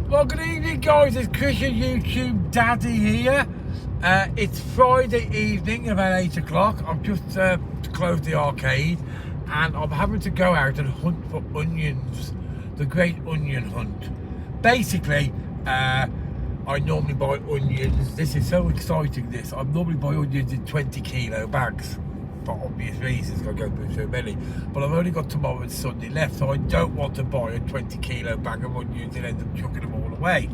Well, good evening, guys. It's Chris, your YouTube daddy here. It's Friday evening, about 8 o'clock. I've just closed the arcade and I'm having to go out and hunt for onions. The great onion hunt. Basically, I normally buy onions. This is so exciting, this. I normally buy onions in 20 kilo bags. For obvious reasons, I go through so many. But I've only got tomorrow and Sunday left, so I don't want to buy a 20 kilo bag of onions and end up chucking them all away.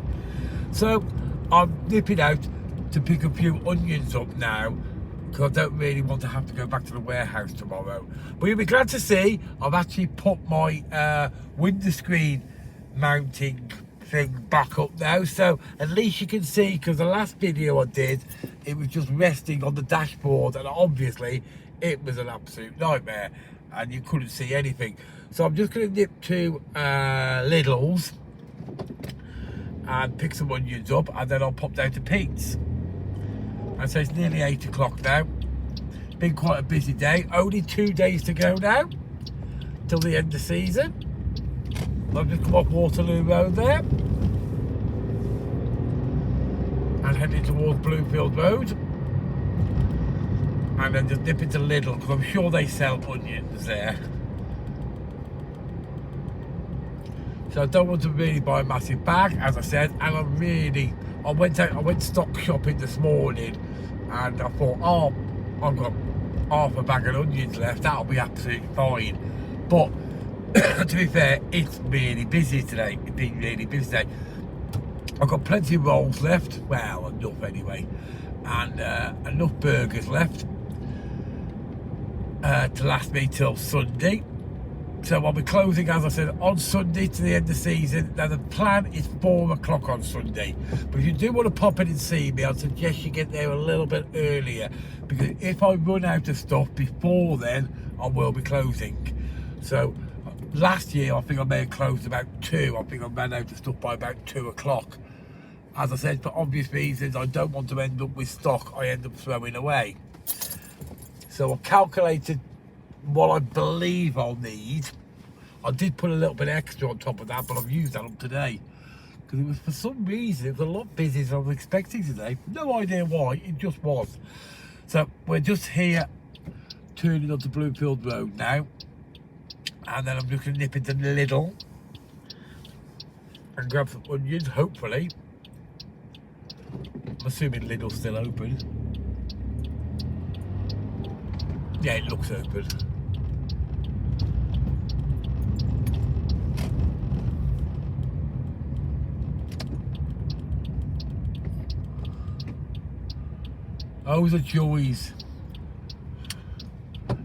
So I'm nipping out to pick a few onions up now, because I don't really want to have to go back to the warehouse tomorrow. But you'll be glad to see I've actually put my window screen mounting thing back up now, so at least you can see, because the last video I did, it was just resting on the dashboard and obviously it was an absolute nightmare and you couldn't see anything. So I'm just going to nip to Lidl's and pick some onions up, and then I'll pop down to Pete's. And so it's nearly 8 o'clock now. Been quite a busy day. Only 2 days to go now till the end of the season. I've just come off Waterloo Road there and heading towards Bluefield Road, and then just dip into Lidl, because I'm sure they sell onions there. So I don't want to really buy a massive bag, as I said, and I went stock shopping this morning and I thought, oh, I've got half a bag of onions left, that'll be absolutely fine. But to be fair, it's really busy today. It's been really busy today. I've got plenty of rolls left, well, enough anyway, and enough burgers left to last me till Sunday. So I'll be closing, as I said, on Sunday to the end of the season. Now the plan is 4 o'clock on Sunday, but if you do want to pop in and see me, I'd suggest you get there a little bit earlier, because if I run out of stuff before then, I will be closing. So last year I think I may have closed about 2. I think I ran out of stuff by about 2 o'clock. As I said, for obvious reasons, I don't want to end up with stock I end up throwing away. So I calculated what I believe I'll need. I did put a little bit extra on top of that, but I've used that up today, because it was, for some reason, it was a lot busier than I was expecting today. No idea why, it just was. So we're just here turning onto Bluefield Road now, and then I'm just going to nip into Lidl and grab some onions, hopefully. I'm assuming Lidl's still open. Yeah, it looks open. Oh, the joys.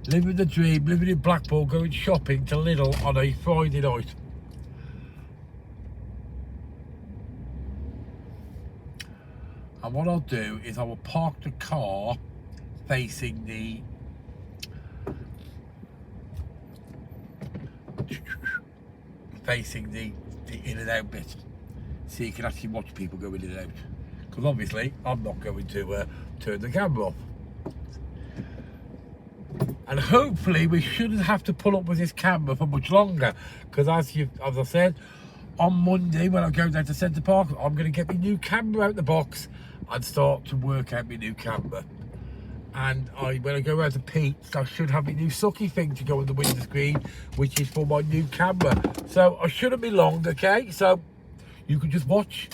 Living the dream, living in Blackpool, going shopping to Lidl on a Friday night. And what I'll do is I will park the car facing the in and out bit, so you can actually watch people go in and out, because obviously I'm not going to turn the camera off. And hopefully we shouldn't have to pull up with this camera for much longer, because as I said, on Monday when I go down to Centre Park, I'm going to get my new camera out the box and start to work out my new camera. And when I go around to Pete's, I should have my new sucky thing to go on the window screen, which is for my new camera. So I shouldn't be long, okay? So you can just watch,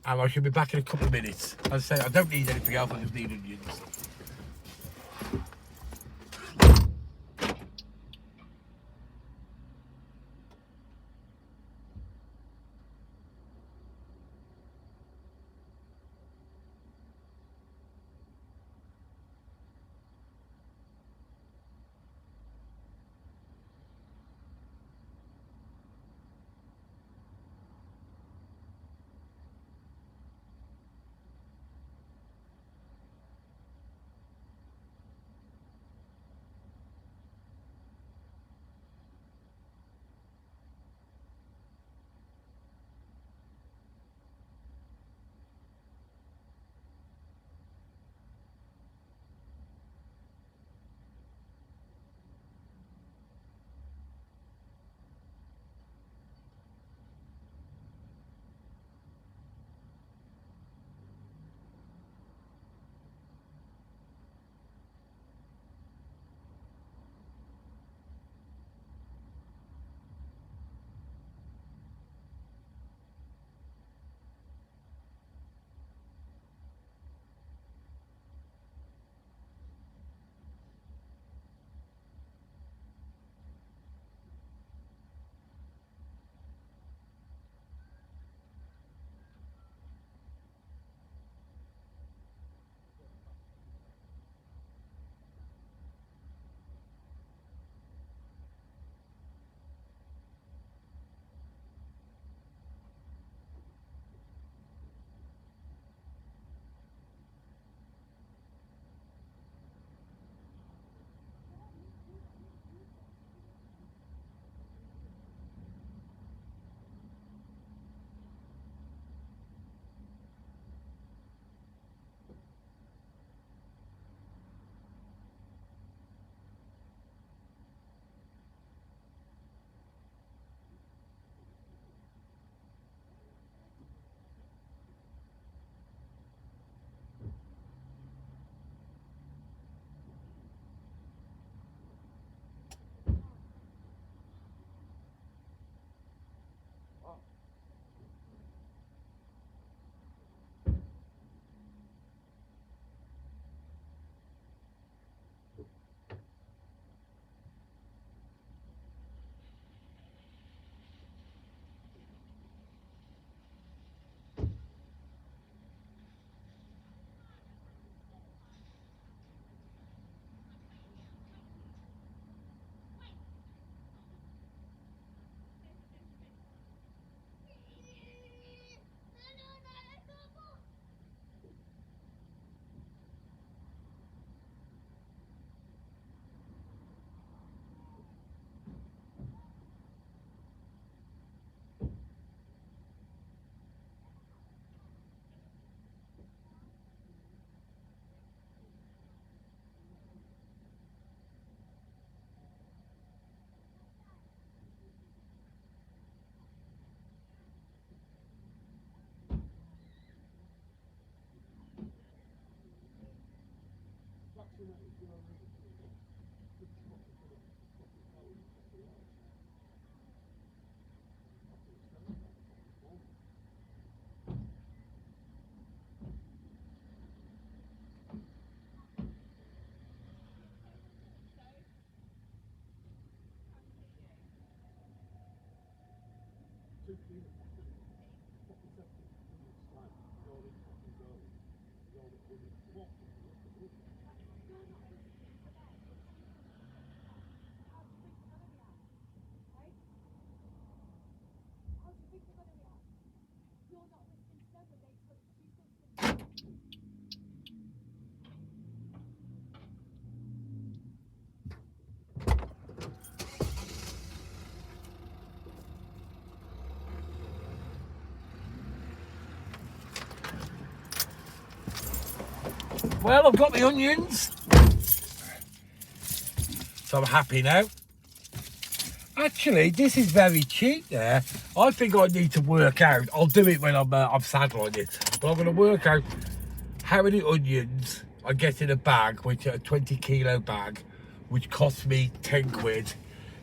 and I should be back in a couple of minutes. As I say, I don't need anything else, I just need onions. Well, I've got the onions, so I'm happy now. Actually, this is very cheap there. I think I need to work out. I'll do it when I'm sad like it. But I'm going to work out how many onions I get in a bag, which a 20 kilo bag, which costs me 10 quid,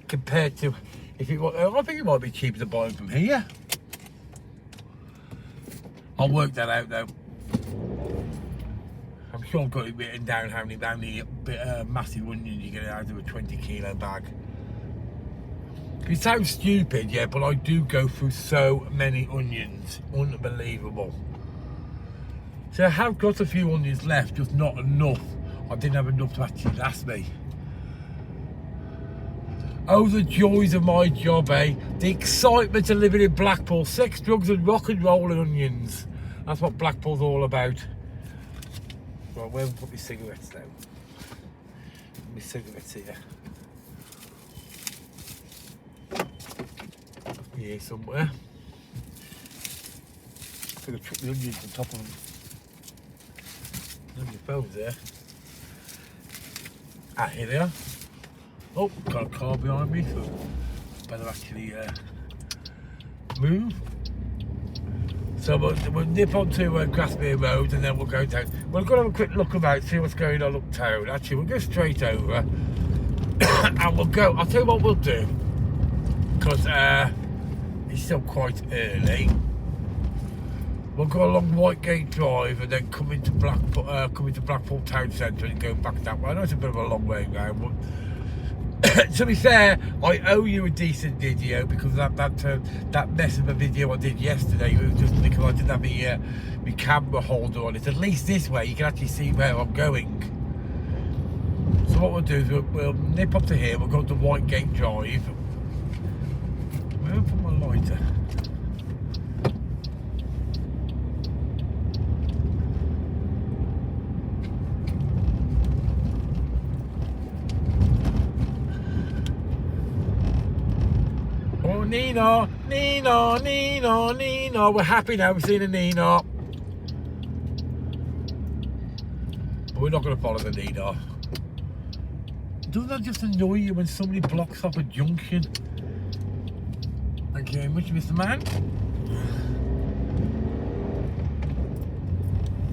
compared to if it was, I think it might be cheaper to buy them from here. I'll work that out though. I'm sure I've got it written down how many massive onions you get out of a 20 kilo bag. It sounds stupid, yeah, but I do go through so many onions. Unbelievable. So I have got a few onions left, just not enough. I didn't have enough to actually last me. Oh, the joys of my job, eh? The excitement of living in Blackpool. Sex, drugs and rock and roll and onions. That's what Blackpool's all about. Right, where have I put my cigarettes down? My cigarettes here. Here somewhere. I'm going to chuck the onions on top of them. Look at your phones there. Ah, here they are. Oh, got a car behind me, so better actually move. So we'll nip onto Grasmere Road and then we'll go down. We'll go have a quick look about, see what's going on uptown. Actually, we'll go straight over and we'll go. I'll tell you what we'll do, because it's still quite early. We'll go along Whitegate Drive and then come into Blackpool Town Centre and go back that way. I know it's a bit of a long way now, but to be fair, I owe you a decent video because that mess of a video I did yesterday, it was just because I didn't have my camera holder on it. At least this way you can actually see where I'm going. So what we'll do is we'll nip up to here, we'll go to Whitegate Drive. Where have I put my lighter? Nina, Nina, Nina, Nina. We're happy now, we've seen a Nina. But we're not going to follow the Nina. Doesn't that just annoy you when somebody blocks off a junction? Thank you very much, Mr. Man.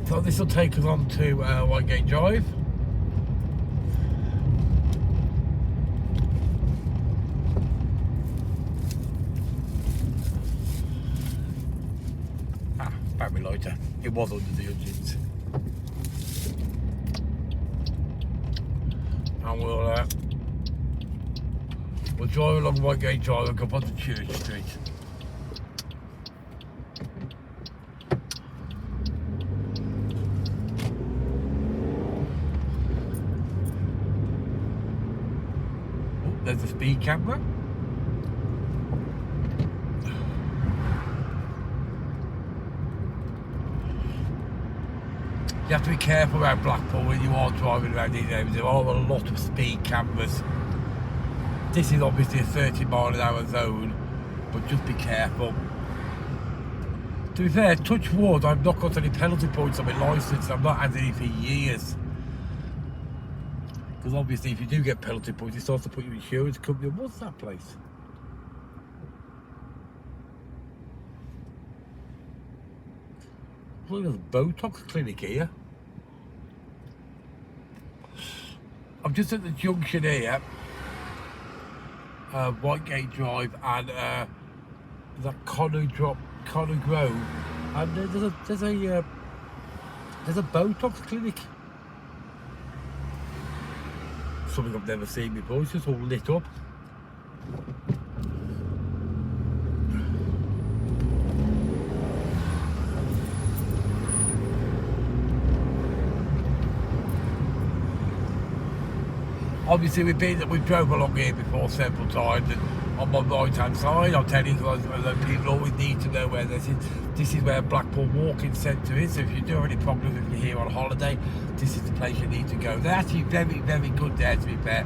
So this will take us on to Whitegate Drive. Battery lighter. It was under the onions. And we'll drive along Whitegate Drive and go up onto Church Street. Oh, there's the speed camera. You have to be careful around Blackpool when you are driving around these areas. There are a lot of speed cameras. This is obviously a 30-mile-an-hour zone, but just be careful. To be fair, touch wood, I've not got any penalty points on my licence. I've not had any for years. Because obviously if you do get penalty points, it starts to put your insurance company. What's that place? Look, there's a Botox clinic here. I'm just at the junction here, Whitegate Drive, and that Connor Grove, and there's a Botox clinic. Something I've never seen before. It's just all lit up. Obviously, we drove along here before several times, and on my right hand side, I'll tell you guys, people always need to know where this is. This is where Blackpool Walking Centre is. So if you do have any problems, if you're here on holiday, this is the place you need to go. They're actually very, very good there, to be fair.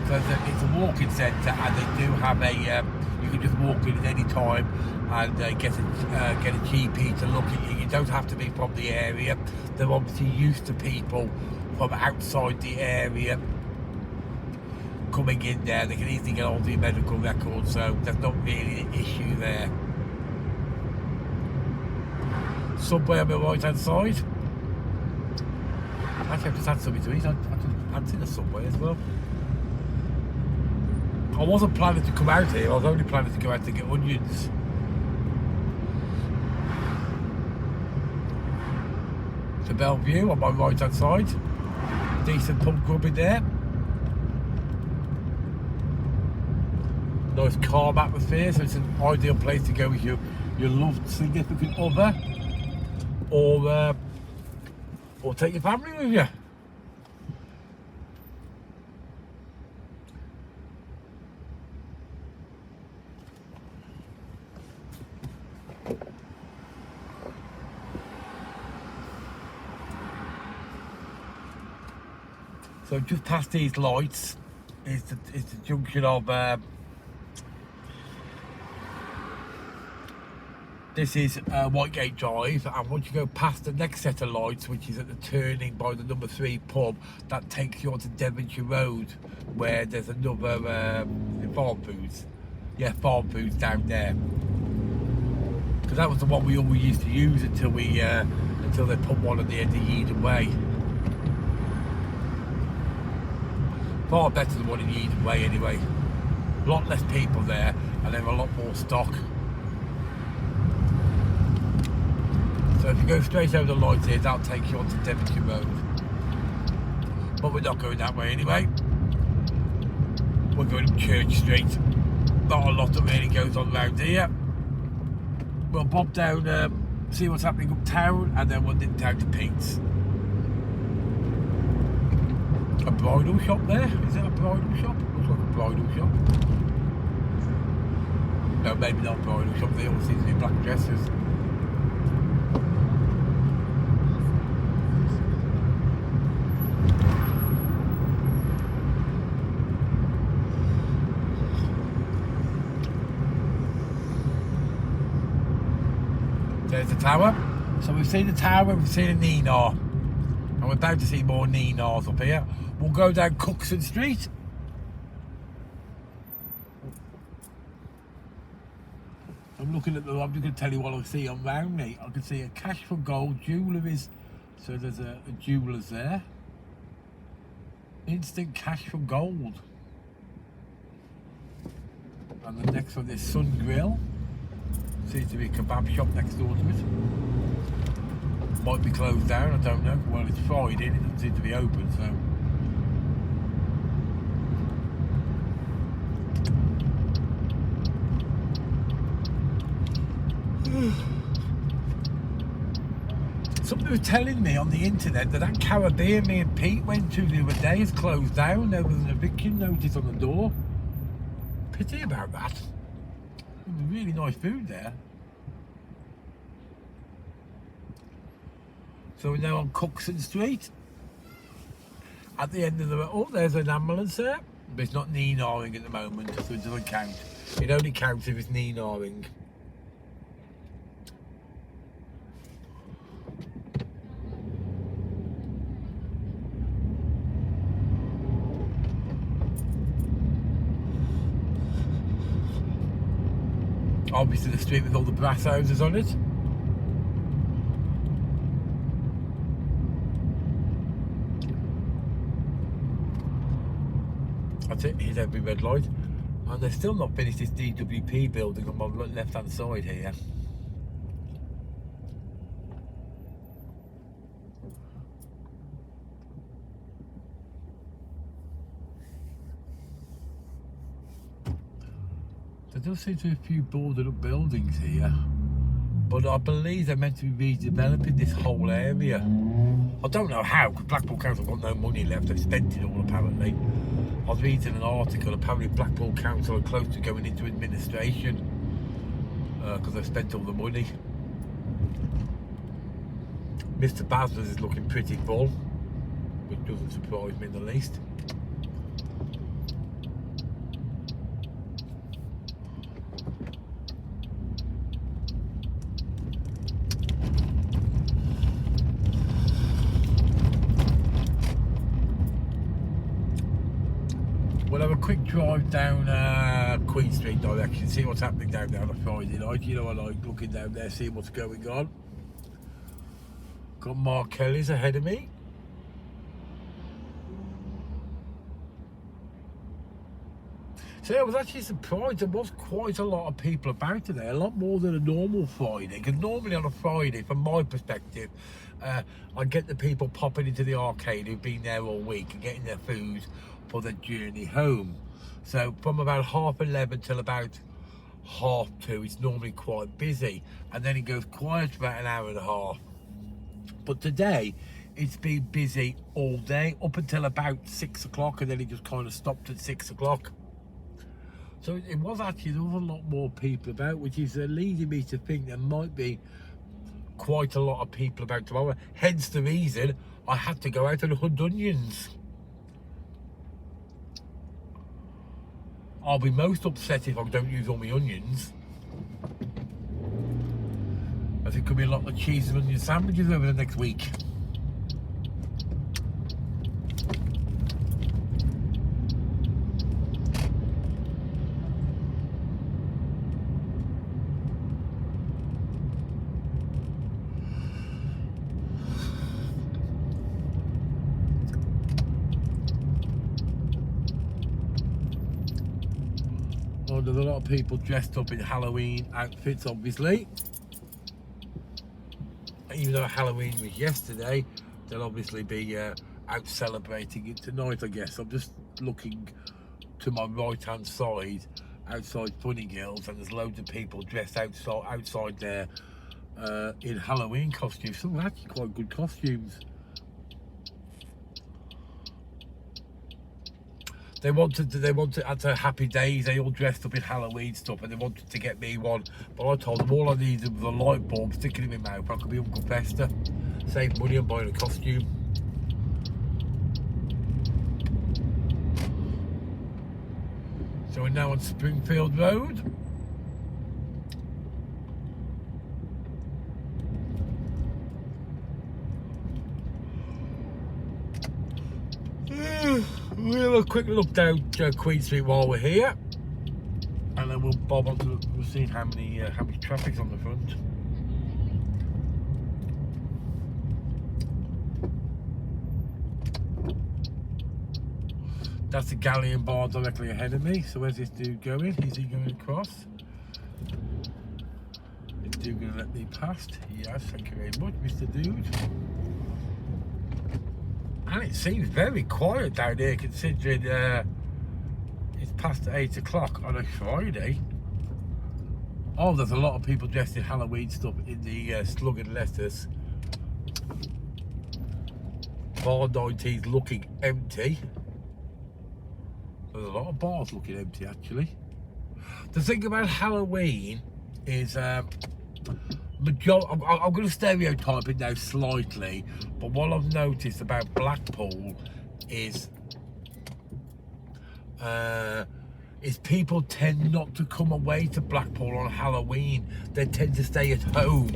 So it's a walking centre, and they do have a you can just walk in at any time and get a GP to look at you. You don't have to be from the area. They're obviously used to people from outside the area coming in there. They can easily get onto your medical record, so there's not really an issue there. Subway on the right hand side. Actually, I've just had something to eat. I fancy the Subway as well. I wasn't planning to come out here. I was only planning to go out to get onions. To Bellevue on my right hand side. Decent pub grub in there. Nice calm atmosphere, so it's an ideal place to go with your loved significant other, or take your family with you. So just past these lights is the junction of this is Whitegate Drive, and once you go past the next set of lights, which is at the turning by the number 3 pub, that takes you onto Devonshire Road, where there's another farm foods. Yeah, farm foods down there. Because that was the one we always used to use until they put one at the end of Eden Way. Far better than one in Eden Way anyway. A lot less people there, and there were a lot more stock. So if you go straight over the lights here, that'll take you onto Devonshire Road. But we're not going that way anyway. We're going up Church Street. Not a lot that really goes on around here. We'll bob down, see what's happening uptown, and then we'll nip down to Pete's. A bridal shop there? Is it a bridal shop? Looks like a bridal shop. No, maybe not a bridal shop. They all seem to be black dresses. There's the tower. So we've seen the tower, we've seen a Nina, and we're about to see more Ninas up here. We'll go down Cookson Street. I'm looking at I'm just going to tell you what I see around me. I can see a Cash for Gold jewelleries. So there's a jeweller's there. Instant Cash for Gold. And the next one is Sun Grill. Seems to be a kebab shop next door to it. Might be closed down, I don't know. Well, it's Friday and it doesn't seem to be open, so. Somebody was telling me on the internet that Caribbean me and Pete went to the other day is closed down. There was an eviction notice on the door. Pity about that. Really nice food there. So we're now on Cookson Street. At the end of the road, oh, there's an ambulance there. But it's not Ninaring at the moment, so it doesn't count. It only counts if it's Ninaring. Obviously the street with all the brass houses on it. That's it, here's every red light. And they've still not finished this DWP building on my left hand side here. There does seem to be a few boarded up buildings here, but I believe they're meant to be redeveloping this whole area. I don't know how, because Blackpool Council have got no money left. They've spent it all apparently. I was reading an article, apparently Blackpool Council are close to going into administration because they've spent all the money. Mr. Basler's is looking pretty full, which doesn't surprise me in the least. We'll have a quick drive down Queen Street direction, see what's happening down there on a Friday night. You know, I like looking down there, seeing what's going on. Got Mark Kelly's ahead of me. So yeah, I was actually surprised there was quite a lot of people about today, a lot more than a normal Friday. Because normally on a Friday, from my perspective, I get the people popping into the arcade who've been there all week and getting their food for their journey home. So from about 11:30 till about 2:30, it's normally quite busy, and then it goes quiet for about an hour and a half. But today, it's been busy all day up until about 6 o'clock, and then it just kind of stopped at 6 o'clock. So it was actually, there was a lot more people about, which is leading me to think there might be quite a lot of people about tomorrow. Hence the reason I had to go out and hunt onions. I'll be most upset if I don't use all my onions. I think could be a lot of cheese and onion sandwiches over the next week. Oh, there's a lot of people dressed up in Halloween outfits, obviously. Even though Halloween was yesterday, they'll obviously be out celebrating it tonight, I guess. I'm just looking to my right hand side outside Funny Girls, and there's loads of people dressed outside there in Halloween costumes. Some actually quite good costumes. They wanted at Happy Days, they all dressed up in Halloween stuff, and they wanted to get me one, but I told them all I needed was a light bulb sticking in my mouth. I could be Uncle Fester, save money on buying a costume. So we're now on Springfield Road. We'll have a quick look down Queen Street while we're here, and then we'll bob on to we'll see how many traffic's on the front. That's the Galleon bar directly ahead of me. So where's this dude going? Is he going across? Is the dude going to let me past? Yes, thank you very much, Mr. Dude. And it seems very quiet down here, considering it's past 8 o'clock on a Friday. Oh, there's a lot of people dressed in Halloween stuff in the Slug and Letters. Bar 19's looking empty. There's a lot of bars looking empty, actually. The thing about Halloween is, I'm going to stereotype it now slightly, but what I've noticed about Blackpool is people tend not to come away to Blackpool on Halloween. They tend to stay at home.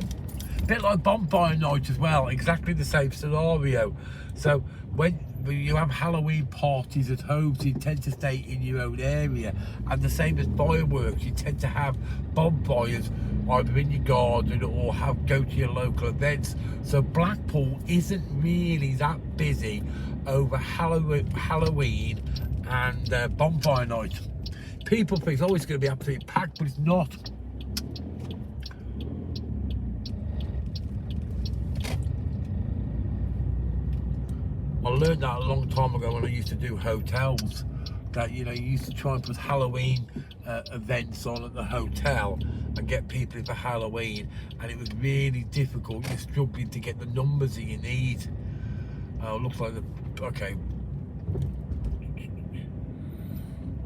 A bit like bonfire night as well, exactly the same scenario. So when you have Halloween parties at home, so you tend to stay in your own area, and the same as fireworks, you tend to have bonfires either in your garden or go to your local events. So Blackpool isn't really that busy over Halloween and bonfire night. People think it's always going to be absolutely packed, but it's not. I learned that a long time ago when I used to do hotels, that you used to try and put Halloween events on at the hotel and get people in for Halloween, and it was really difficult. You're struggling to get the numbers that you need. Looks like okay.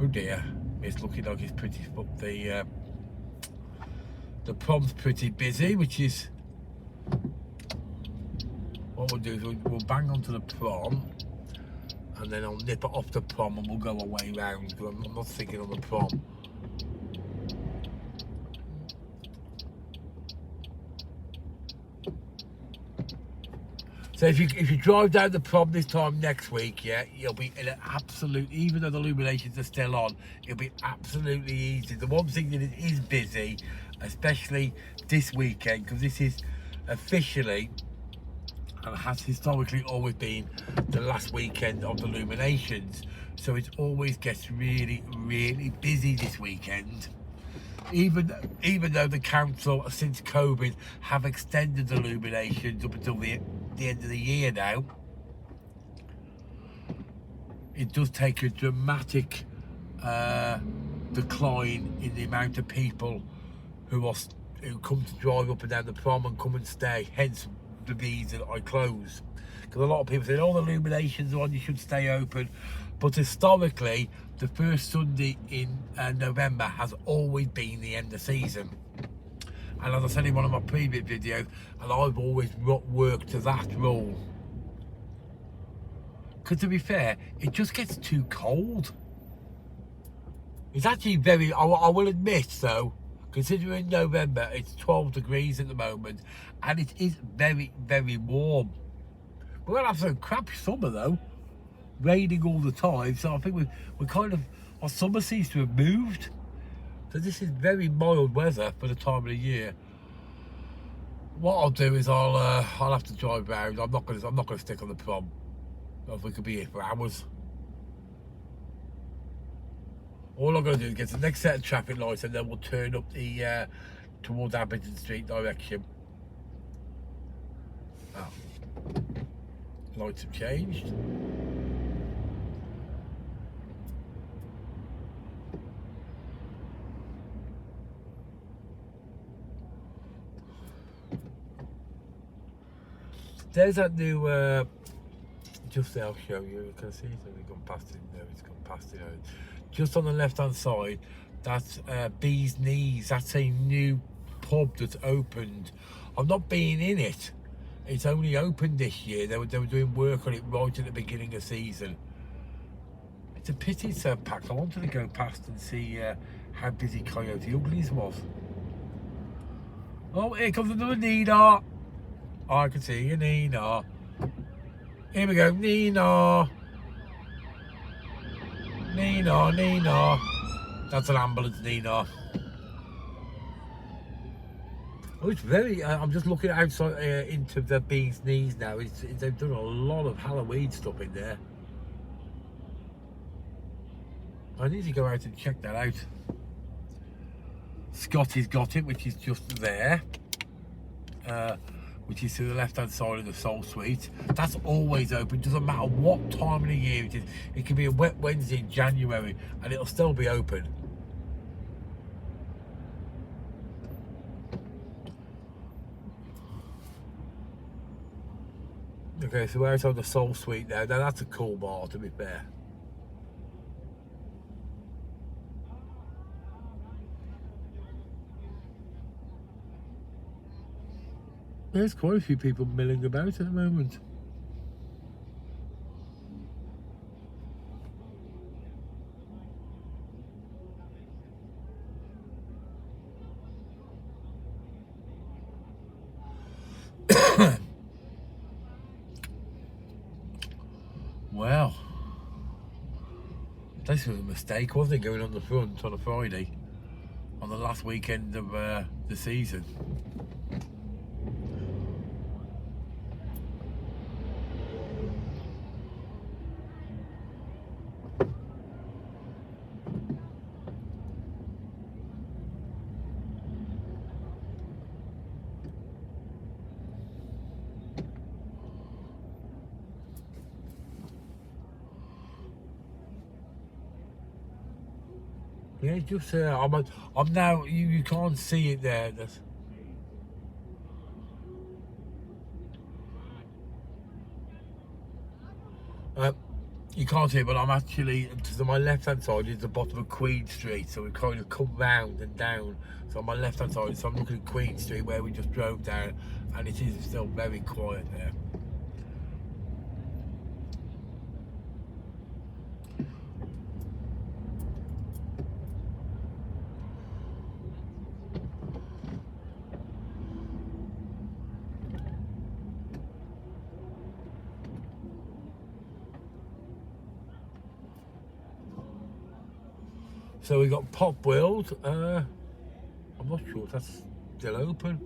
Oh dear, it's looking like it's pretty. The prom's pretty busy, which is what we'll do is we'll bang onto the prom, and then I'll nip it off the prom and we'll go away round, because I'm not thinking on the prom. So if you drive down the prom this time next week, yeah, you'll be in an absolute, even though the illuminations are still on, it'll be absolutely easy. The one thing that it is busy, especially this weekend, because this is officially, and has historically always been, the last weekend of the illuminations, so it always gets really, really busy this weekend. Even though the council, since COVID, have extended the illuminations up until the end of the year now, it does take a dramatic decline in the amount of people who come to drive up and down the prom and come and stay, hence the reason I close. Because a lot of people say, oh, the illuminations are on, you should stay open. But historically, the first Sunday in November has always been the end of season. And as I said in one of my previous videos, and I've always worked to that rule. Because to be fair, it just gets too cold. It's actually very, I will admit though, considering November, it's 12 degrees at the moment, and it is very, very warm. We're going to have some crap summer though, raining all the time, so I think we're kind of, our summer seems to have moved. So this is very mild weather for the time of the year. What I'll do is I'll have to drive around. I'm not gonna stick on the prom. If we could be here for hours. All I'm gonna do is get the next set of traffic lights, and then we'll turn up the towards Abington Street direction. Oh. Lights have changed. There's that new, just there, I'll show you. You can see it's gone past it. No, it's gone past it. Just on the left hand side, that's Bee's Knees. That's a new pub that's opened. I've not been in it. It's only opened this year. They were doing work on it right at the beginning of season. It's a pity it's so packed. I wanted to go past and see how busy Coyote Uglies was. Oh, here comes another Nina. Oh, I can see you, Nina. Here we go, Nina. Nina, Nina. That's an ambulance, Nina. Oh, it's very, I'm just looking outside into the Bee's Knees now. They've done a lot of Halloween stuff in there. I need to go out and check that out. Scotty's got it, which is just there. Which is to the left hand side of the Soul Suite. That's always open, doesn't matter what time of the year it is. It could be a wet Wednesday in January and it'll still be open. Okay, so we're outside the Soul Suite now. Now that's a cool bar, to be fair. There's quite a few people milling about at the moment. Wow. This was a mistake, wasn't it, going on the front on a Friday, on the last weekend of the season. Yeah, just I'm now. You can't see it there. Uh, you can't see it, but I'm actually to my left hand side is the bottom of Queen Street, so we kind of come round and down. So on my left hand side, so I'm looking at Queen Street where we just drove down, and it is still very quiet there. So we got Pop World. I'm not sure if that's still open.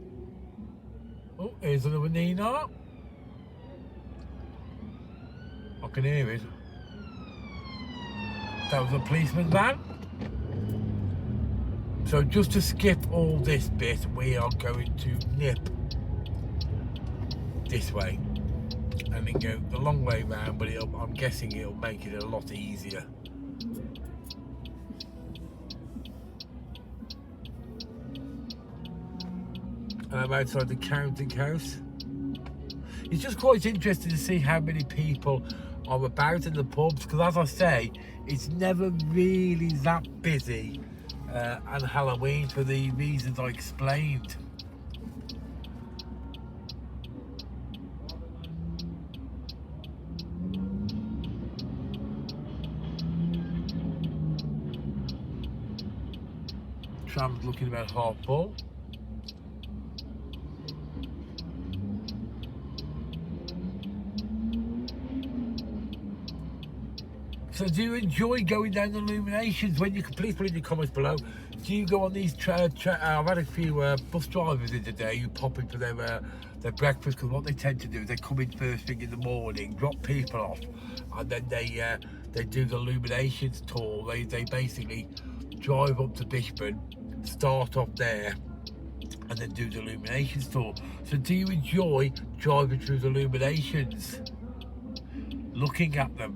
Oh, here's another Nina. I can hear it. That was a policeman's van. So just to skip all this bit, we are going to nip this way and then go the long way round, but I'm guessing it'll make it a lot easier. And I'm outside the counting house. It's just quite interesting to see how many people are about in the pubs, because as I say, it's never really that busy on Halloween for the reasons I explained. Tram's looking about half full. So do you enjoy going down the illuminations? When you can, please put in your comments below. Do you go on these I've had a few bus drivers in today who pop in for their breakfast, because what they tend to do is they come in first thing in the morning, drop people off, and then they do the illuminations tour. They basically drive up to Bishburn, start off there, and then do the illuminations tour. So do you enjoy driving through the illuminations, looking at them?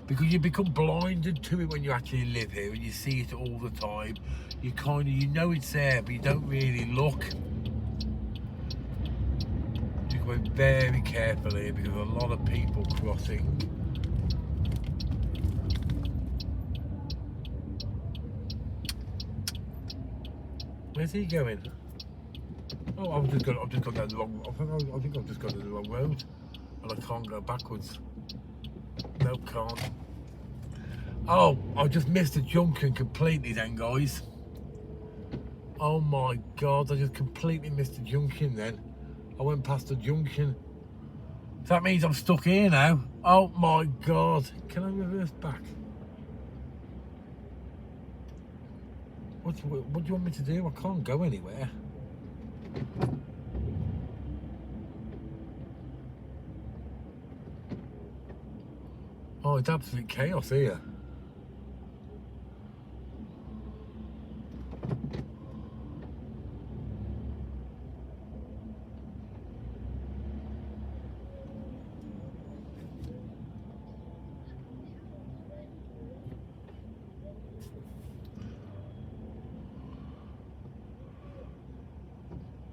Because you become blinded to it when you actually live here and you see it all the time. You know it's there, but you don't really look. You go very carefully because a lot of people crossing. Where's he going? Oh, I've just gone down the wrong. I think I've just gone down the wrong road, and I can't go backwards. Nope, can't. Oh, I just missed the junction completely then, guys. Oh my God, I just completely missed the junction then. I went past the junction. So that means I'm stuck here now. Oh my God. Can I reverse back? What do you want me to do? I can't go anywhere. Oh, it's absolute chaos here.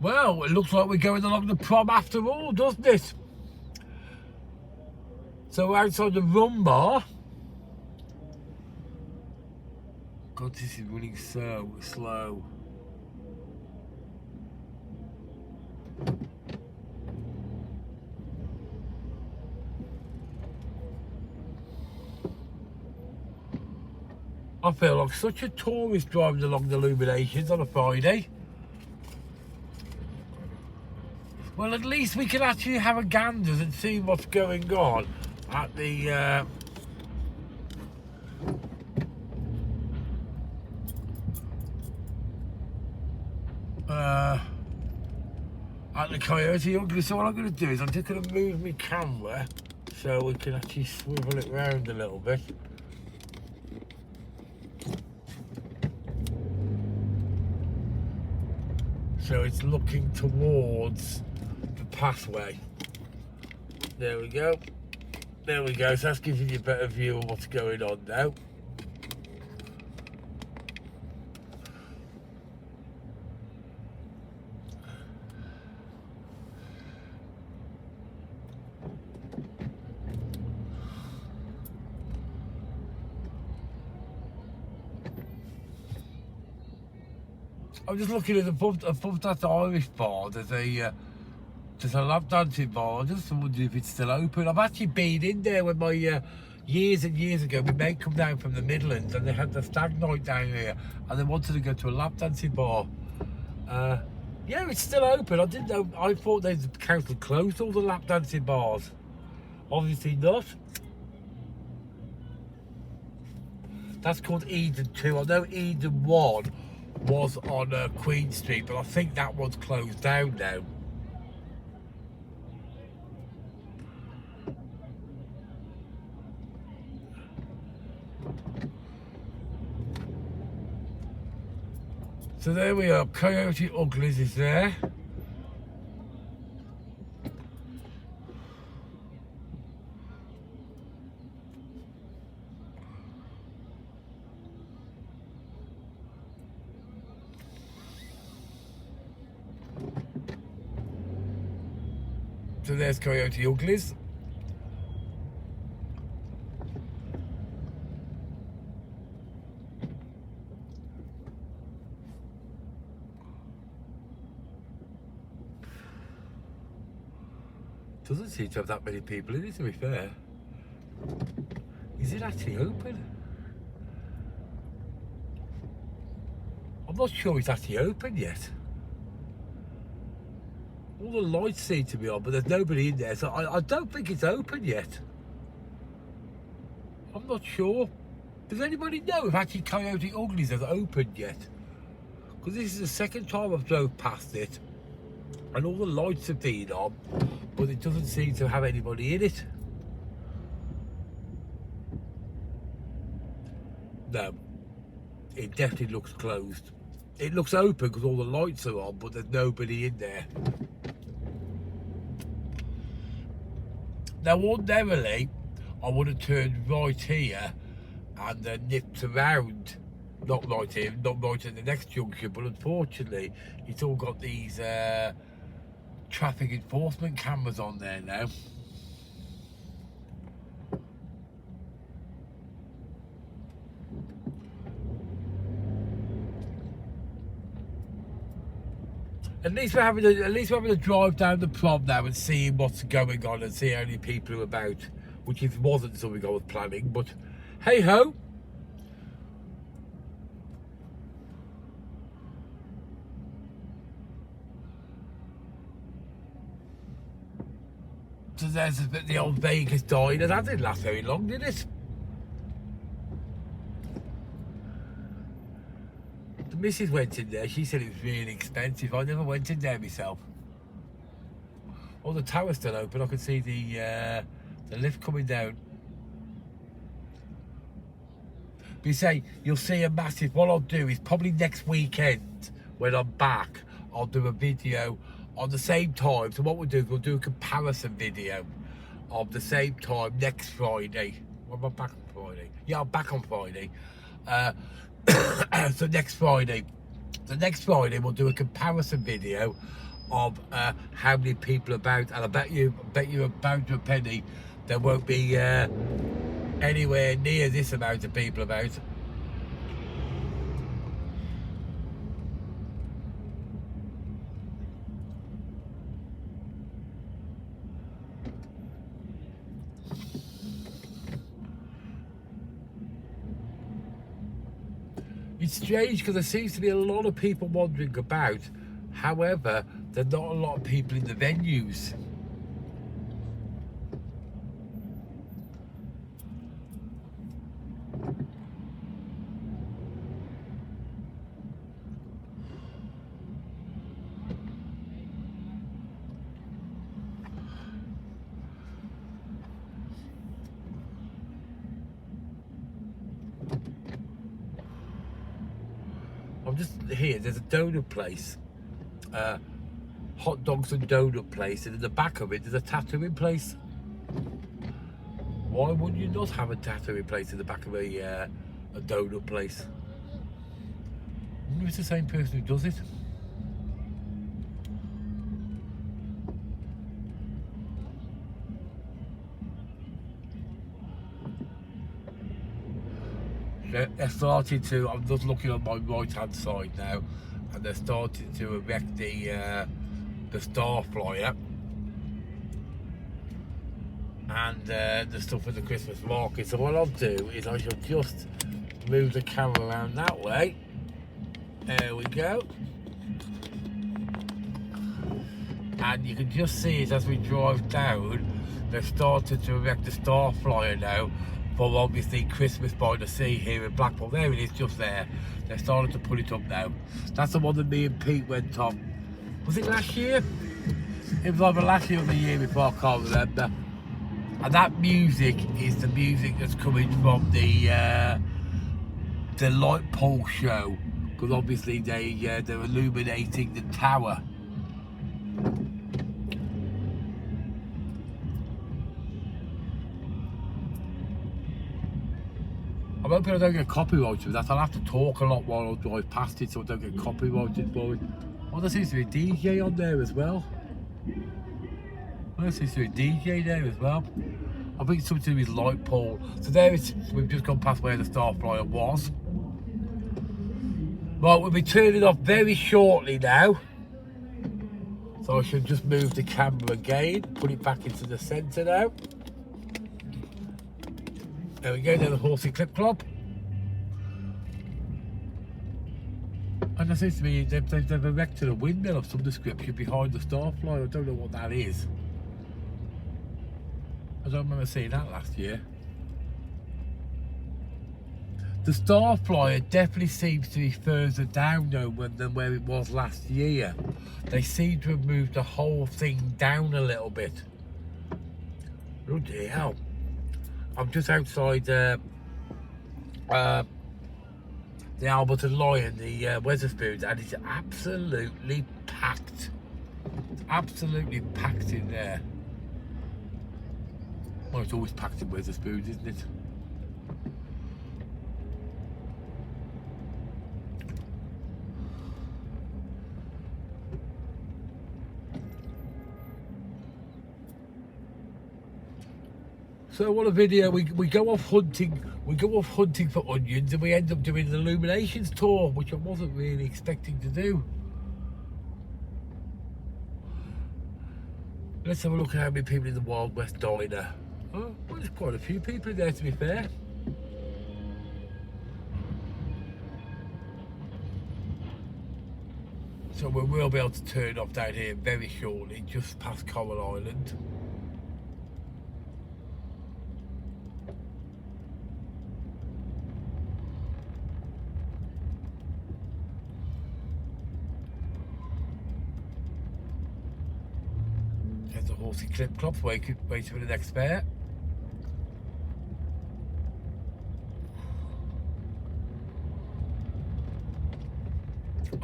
Well, it looks like we're going along the prom after all, doesn't it? So we're outside the rum bar. God, this is running so slow. I feel like such a tourist driving along the illuminations on a Friday. Well, at least we can actually have a gander and see what's going on at the Coyote Ugly. So what I'm going to do is I'm just going to move my camera so we can actually swivel it round a little bit. So it's looking towards the pathway. There we go. There we go. So that's giving you a better view of what's going on now. I'm just looking at above that Irish bar. There's a lap dancing bar. I just wondering if it's still open. I've actually been in there when my years and years ago, my mate come down from the Midlands and they had the stag night down here and they wanted to go to a lap dancing bar. Yeah, it's still open. I didn't know. I thought the council closed all the lap dancing bars. Obviously not. That's called Eden 2. I know Eden 1 was on Queen Street, but I think that one's closed down now. So there we are, Coyote Uglies is there. So there's Coyote Uglies. Doesn't seem to have that many people in it, to be fair. Is it actually open? I'm not sure it's actually open yet. All the lights seem to be on, but there's nobody in there, so I don't think it's open yet. I'm not sure. Does anybody know if actually Coyote Uglies has opened yet? Because this is the second time I've drove past it, and all the lights have been on, but it doesn't seem to have anybody in it. No, it definitely looks closed. It looks open because all the lights are on, but there's nobody in there. Now, ordinarily, I would have turned right here and nipped around. Not right here, not right at the next junction, but unfortunately, it's all got these traffic enforcement cameras on there now. At least we're having a drive down the prom now and seeing what's going on and see how many people are about, which wasn't something I was planning, but hey ho. So there's the old Vegas diner. That didn't last very long, did it? The missus went in there. She said it was really expensive. I never went in there myself. Oh, the tower's still open. I can see the lift coming down. But you say you'll see a massive. What I'll do is probably next weekend when I'm back, I'll do a video on the same time. So what we'll do is we'll do a comparison video of the same time next Friday. Well, am I back on Friday? Yeah, I'm back on Friday. So next Friday we'll do a comparison video of how many people are about, and I bet you about to a penny there won't be anywhere near this amount of people about. It's strange because there seems to be a lot of people wandering about. However, there's not a lot of people in the venues. I'm just here, there's a donut place, hot dogs and donut place, and in the back of it there's a tattooing place. Why would you not have a tattooing place in the back of a donut place? I wonder if it's the same person who does it. They're starting to, I'm just looking on my right hand side now, and they're starting to erect the Star Flyer and the stuff at the Christmas market. So what I'll do is I shall just move the camera around that way. There we go. And you can just see it as we drive down. They've started to erect the Star Flyer now for obviously Christmas by the Sea here in Blackpool. There it is, just there. They're starting to put it up now. That's the one that me and Pete went on. Was it last year? It was either last year or the year before, I can't remember. And that music is the music that's coming from the light pole show, because obviously they're illuminating the tower. I'm hoping I don't get copyrighted with that. I'll have to talk a lot while I drive past it so I don't get copyrighted for it. Oh, there seems to be a DJ on there as well. There seems to be a DJ there as well. I think it's something to do with light pole. So there it's, we've just gone past where the Star Flyer was. Right, we'll be turning off very shortly now. So I should just move the camera again, put it back into the centre now. There we go, there's the Horsey Clip Club. And there seems to be, they've erected a windmill of some description behind the Star Flyer. I don't know what that is. I don't remember seeing that last year. The Star Flyer definitely seems to be further down though than where it was last year. They seem to have moved the whole thing down a little bit. Oh dear hell. I'm just outside the Albert and Lion, the Wetherspoons, and it's absolutely packed. It's absolutely packed in there. Well, it's always packed in Wetherspoons, isn't it? So what a video, we go off hunting for onions, and we end up doing an illuminations tour, which I wasn't really expecting to do. Let's have a look at how many people in the Wild West Diner. Oh, well, there's quite a few people in there, to be fair. So we will be able to turn off down here very shortly, just past Coral Island. There's the Horsey Clip Club, waiting for the next fare.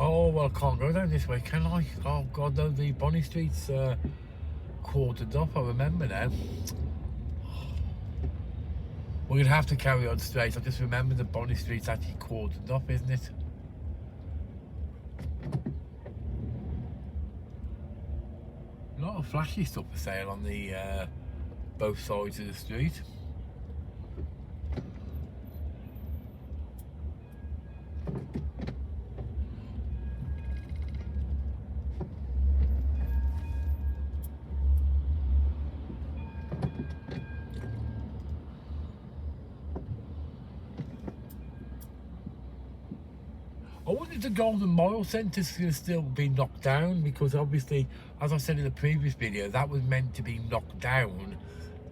Oh, well, I can't go down this way, can I? Oh, God, no, the Bonnie Street's quartered off, I remember now. We're going to have to carry on straight. I just remember the Bonnie Street's actually quartered off, isn't it? A lot of flashy stuff for sale on the both sides of the street. I wonder if the Golden Mile Centre's going to still be knocked down, because obviously, as I said in the previous video, that was meant to be knocked down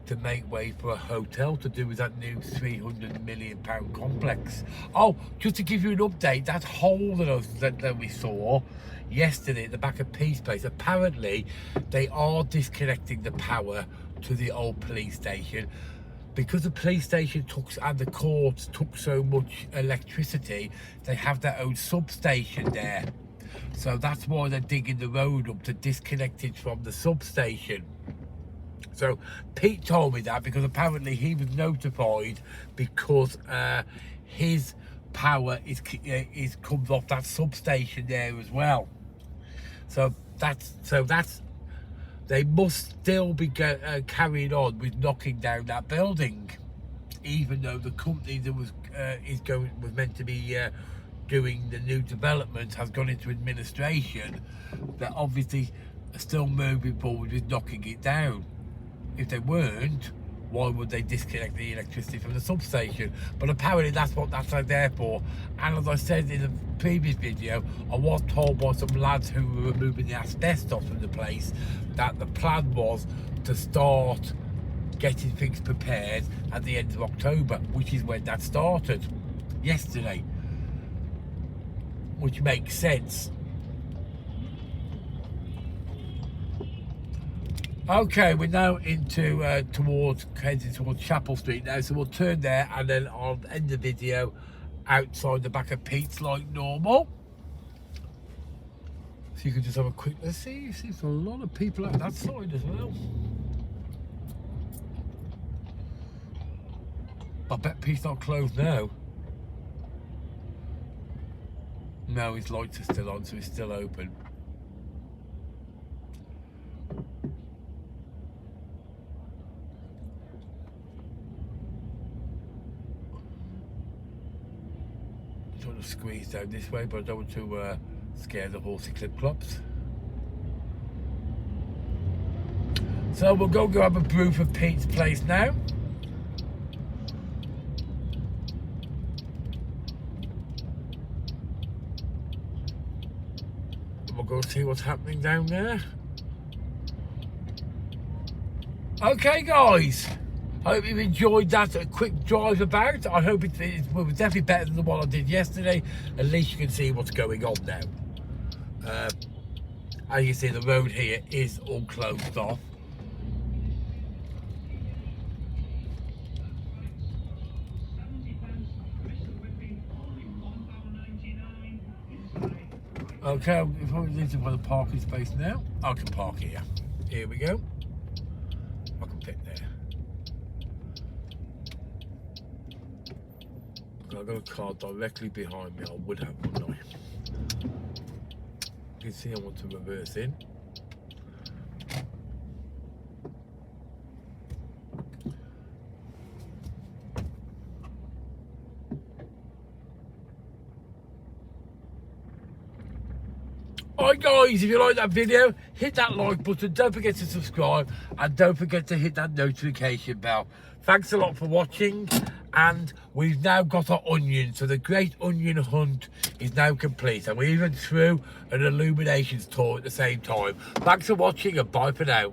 to make way for a hotel to do with that new £300 million complex. Oh, just to give you an update, that hole that we saw yesterday at the back of Peace Place, apparently they are disconnecting the power to the old police station. Because the police station and the courts took so much electricity, they have their own substation there. So that's why they're digging the road up to disconnect it from the substation. So Pete told me that because apparently he was notified because his power is comes off that substation there as well. So that's they must still be carrying on with knocking down that building, even though the company that was meant to be doing the new development has gone into administration, that obviously are still moving forward with knocking it down. If they weren't, why would they disconnect the electricity from the substation? But apparently that's what that's there for. And as I said in the previous video, I was told by some lads who were removing the asbestos from the place that the plan was to start getting things prepared at the end of October, which is when that started, yesterday. Which makes sense. Okay, we're now into heading towards Chapel Street now, so we'll turn there and then I'll end the video outside the back of Pete's like normal. So you can just have a quick, let's see, there's a lot of people out that side as well. I bet Pete's not closed now. No, his lights are still on, so it's still open. Sort of squeeze down this way, but I don't want to scare the horsey clip-clops. So we'll go grab a brew for Pete's place now. We'll go see what's happening down there. Okay, guys. I hope you've enjoyed that quick drive about. I hope it was definitely better than the one I did yesterday. At least you can see what's going on now. As you see, the road here is all closed off. Okay, if I need to find a parking space now, I can park here. Here we go. I can fit there. I've got a car directly behind me. I would have, wouldn't I? You can see I want to reverse in. Alright guys, if you like that video, hit that like button, don't forget to subscribe, and don't forget to hit that notification bell. Thanks a lot for watching, and we've now got our onion, so the great onion hunt is now complete, and we even threw an illuminations tour at the same time. Thanks for watching, and bye for now.